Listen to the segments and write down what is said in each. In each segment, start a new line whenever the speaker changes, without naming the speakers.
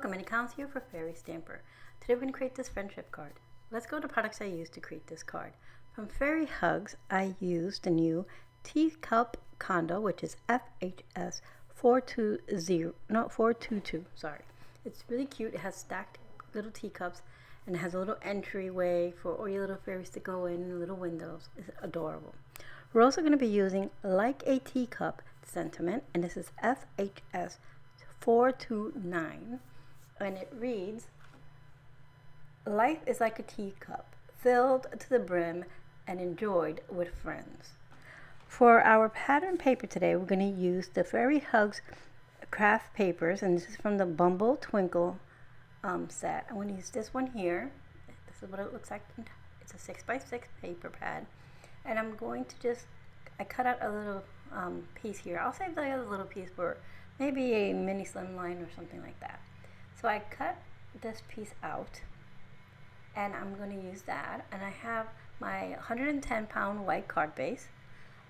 Welcome, and accounts here for Fairy Stamper. Today we're going to create this friendship card. Let's go to products I used to create this card. From Fairy Hugs, I used the new Teacup Condo, which is FHS 422, sorry. It's really cute. It has stacked little teacups and it has a little entryway for all your little fairies to go in and little windows. It's adorable. We're also going to be using Like a Teacup sentiment, and this is FHS 429, and it reads, life is like a teacup, filled to the brim and enjoyed with friends. For our pattern paper today, we're going to use the Fairy Hugs craft papers, and this is from the Bumble Twinkle set. I'm going to use this one here. This is what it looks like. It's a 6x6 paper pad, and I'm going to I cut out a little piece here. I'll save the other little piece for maybe a mini slimline or something like that. So I cut this piece out, and I'm going to use that. And I have my 110 pound white card base,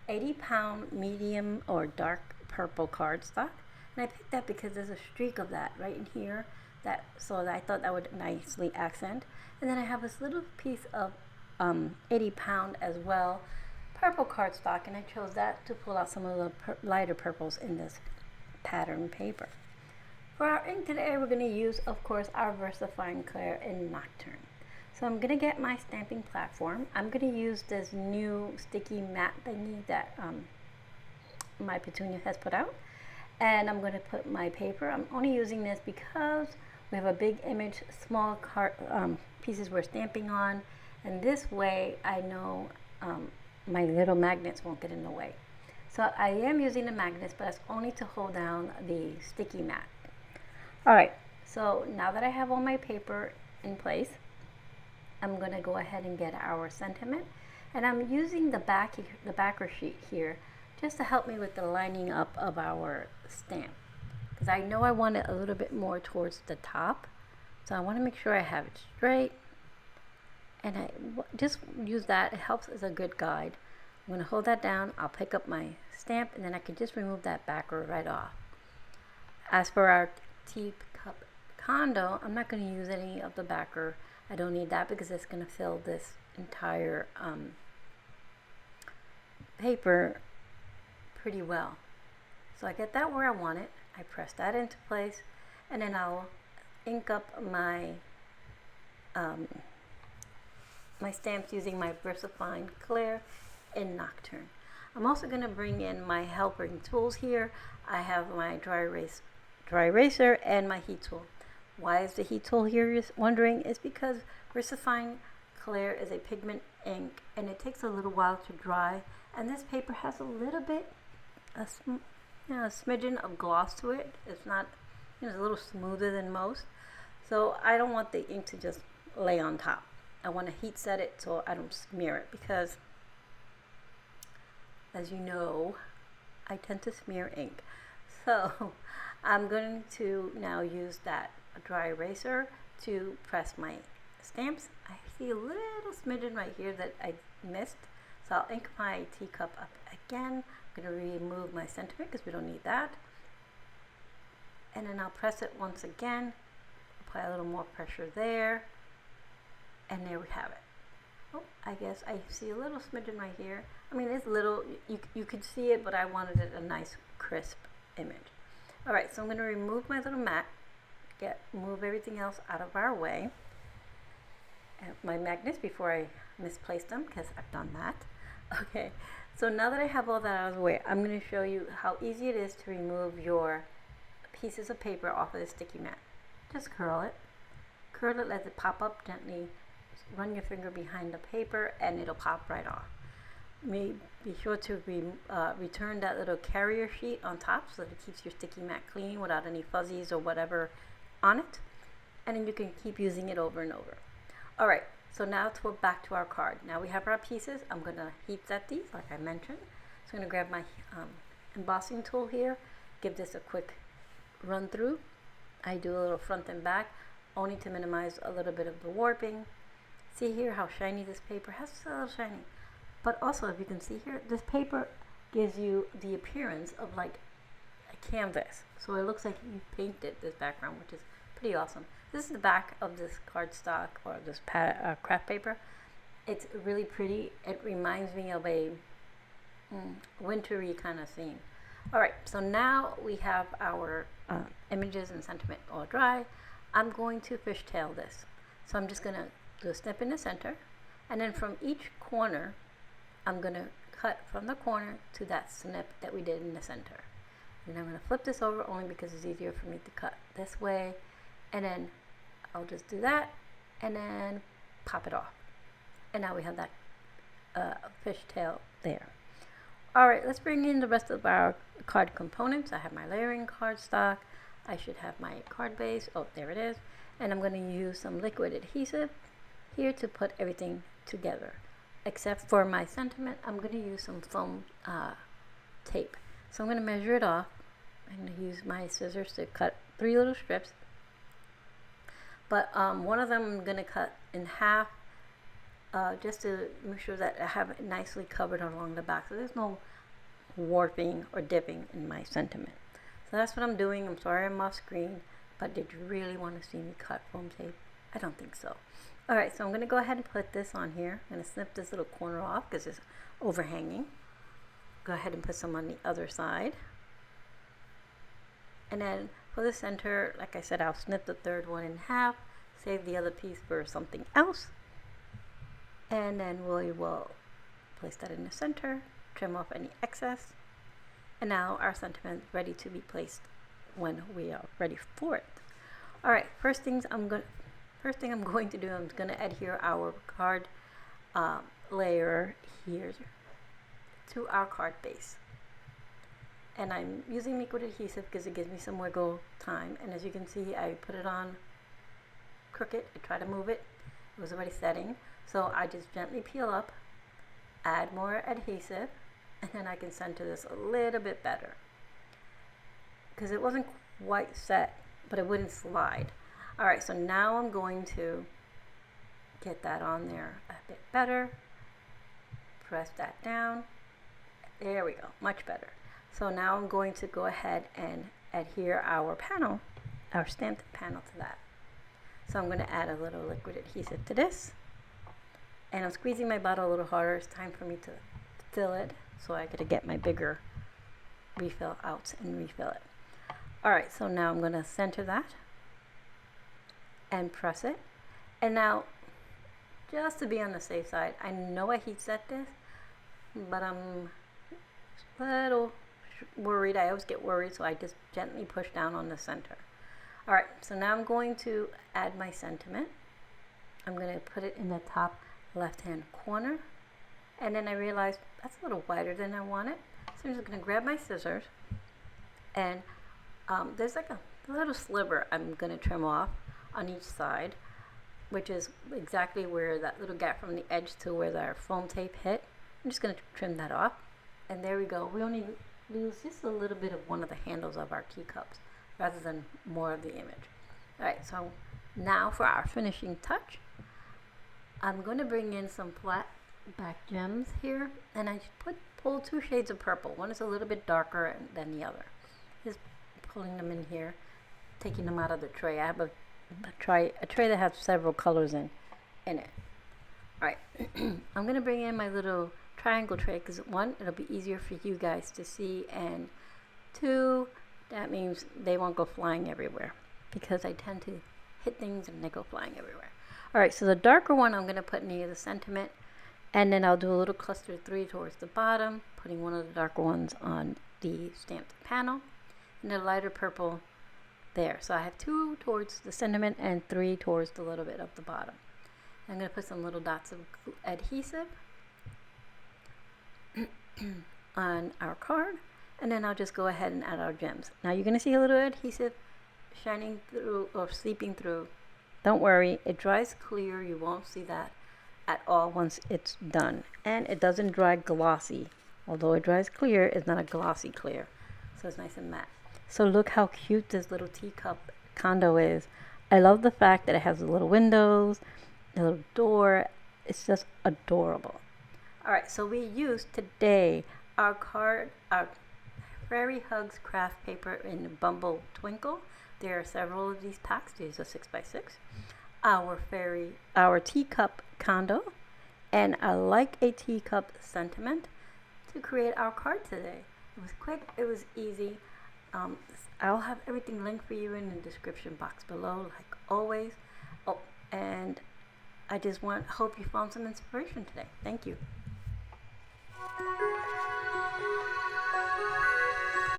80 pound medium or dark purple cardstock, and I picked that because there's a streak of that right in here, so I thought that would nicely accent. And then I have this little piece of 80 pound as well, purple cardstock, and I chose that to pull out some of the lighter purples in this pattern paper. For our ink today, we're going to use, of course, our VersaFine Clair in Nocturne. So I'm going to get my stamping platform. I'm going to use this new sticky matte thingy that my Petunia has put out. And I'm going to put my paper. I'm only using this because we have a big image, small pieces we're stamping on. And this way I know my little magnets won't get in the way. So I am using the magnets, but it's only to hold down the sticky mat. Alright, so now that I have all my paper in place, I'm going to go ahead and get our sentiment. And I'm using the backer sheet here just to help me with the lining up of our stamp. Because I know I want it a little bit more towards the top. So I want to make sure I have it straight. And I just use that. It helps as a good guide. I'm going to hold that down. I'll pick up my stamp, and then I can just remove that backer right off. As for our Teacup Condo, I'm not going to use any of the backer. I don't need that because it's going to fill this entire paper pretty well. So I get that where I want it. I press that into place, and then I'll ink up my my stamps using my VersaFine Clair in Nocturne. I'm also going to bring in my helping tools here. I have my dry eraser and my heat tool. Why is the heat tool here, you're wondering? Is because VersaFine Clair is a pigment ink, and it takes a little while to dry, and this paper has a little bit, a smidgen of gloss to it. It's not, it's a little smoother than most, so I don't want the ink to just lay on top. I want to heat set it so I don't smear it, because as you know, I tend to smear ink. So I'm going to now use that dry eraser to press my stamps. I see a little smidgen right here that I missed, so I'll ink my teacup up again. I'm going to remove my sentiment because we don't need that, and then I'll press it once again, apply a little more pressure there, and there we have it. Oh, I guess I see a little smidgen right here. I mean, it's little, you could see it, but I wanted it a nice crisp image. Alright, so I'm going to remove my little mat, move everything else out of our way. And my magnets before I misplace them, because I've done that. Okay, so now that I have all that out of the way, I'm going to show you how easy it is to remove your pieces of paper off of the sticky mat. Just curl it, let it pop up gently. Run your finger behind the paper and it'll pop right off. Be sure to return that little carrier sheet on top so that it keeps your sticky mat clean without any fuzzies or whatever on it, and then you can keep using it over and over. Alright, so now we're back to our card. Now we have our pieces. I'm going to heat set these like I mentioned. So I'm going to grab my embossing tool here, give this a quick run through. I do a little front and back only to minimize a little bit of the warping. See here how shiny this paper has. It's a little shiny, but also if you can see here, this paper gives you the appearance of like a canvas, so it looks like you painted this background, which is pretty awesome. This is the back of this cardstock or this craft paper. It's really pretty. It reminds me of a wintry kind of theme. Alright, so now we have our images and sentiment all dry. I'm going to fishtail this. So I'm just going to do a snip in the center, and then from each corner I'm going to cut from the corner to that snip that we did in the center. And I'm going to flip this over only because it's easier for me to cut this way, and then I'll just do that and then pop it off. And now we have that fishtail there. Alright, let's bring in the rest of our card components. I have my layering cardstock. I should have my card base. Oh, there it is. And I'm going to use some liquid adhesive here to put everything together. Except for my sentiment, I'm going to use some foam tape. So I'm going to measure it off. I'm going to use my scissors to cut 3 little strips. But one of them I'm going to cut in half just to make sure that I have it nicely covered along the back. So there's no warping or dipping in my sentiment. So that's what I'm doing. I'm sorry I'm off screen, but did you really want to see me cut foam tape? I don't think so. Alright, so I'm going to go ahead and put this on here. I'm going to snip this little corner off because it's overhanging. Go ahead and put some on the other side. And then for the center, like I said, I'll snip the third one in half, save the other piece for something else. And then we will place that in the center, trim off any excess. And now our sentiment is ready to be placed when we are ready for it. Alright, first thing I'm going to do, I'm going to adhere our card layer here to our card base. And I'm using liquid adhesive because it gives me some wiggle time. And as you can see, I put it on crooked. I try to move it. It was already setting. So I just gently peel up, add more adhesive, and then I can center this a little bit better. Because it wasn't quite set, but it wouldn't slide. Alright, so now I'm going to get that on there a bit better. Press that down. There we go, much better. So now I'm going to go ahead and adhere our panel, our stamped panel to that. So I'm going to add a little liquid adhesive to this. And I'm squeezing my bottle a little harder. It's time for me to fill it. So I got to get my bigger refill out and refill it. Alright, so now I'm going to center that and press it. And now, just to be on the safe side, I know I heat set this, but I'm a little worried. I always get worried, so I just gently push down on the center. Alright, so now I'm going to add my sentiment. I'm going to put it in the top left hand corner, and then I realized that's a little wider than I want it, so I'm just going to grab my scissors, and there's like a little sliver I'm going to trim off on each side, which is exactly where that little gap from the edge to where our foam tape hit. I'm just going to trim that off, and there we go. We only lose just a little bit of one of the handles of our teacups rather than more of the image. Alright, so now for our finishing touch, I'm going to bring in some flat back gems here, and I pull 2 shades of purple. One is a little bit darker than the other. Just pulling them in here, taking them out of the tray. I have a tray that has several colors in it. Alright, I'm going to bring in my little triangle tray because 1, it'll be easier for you guys to see, and 2, that means they won't go flying everywhere because I tend to hit things and they go flying everywhere. Alright, so the darker one I'm going to put near the sentiment, and then I'll do a little cluster 3 towards the bottom, putting one of the darker ones on the stamped panel, and the lighter purple there. So I have 2 towards the sentiment and 3 towards the little bit of the bottom. I'm going to put some little dots of adhesive on our card, and then I'll just go ahead and add our gems. Now you're going to see a little adhesive shining through or seeping through. Don't worry, it dries clear. You won't see that at all once it's done. And it doesn't dry glossy. Although it dries clear, it's not a glossy clear. So it's nice and matte. So look how cute this little teacup condo is. I love the fact that it has the little windows, the little door. It's just adorable. Alright, so we used today our Fairy Hugs craft paper in Bumble Twinkle. There are several of these packs. These are 6x6. Our Teacup Condo, and I like a teacup sentiment to create our card today. It was quick, it was easy. I'll have everything linked for you in the description box below, like always. Oh, and I just hope you found some inspiration today. Thank you.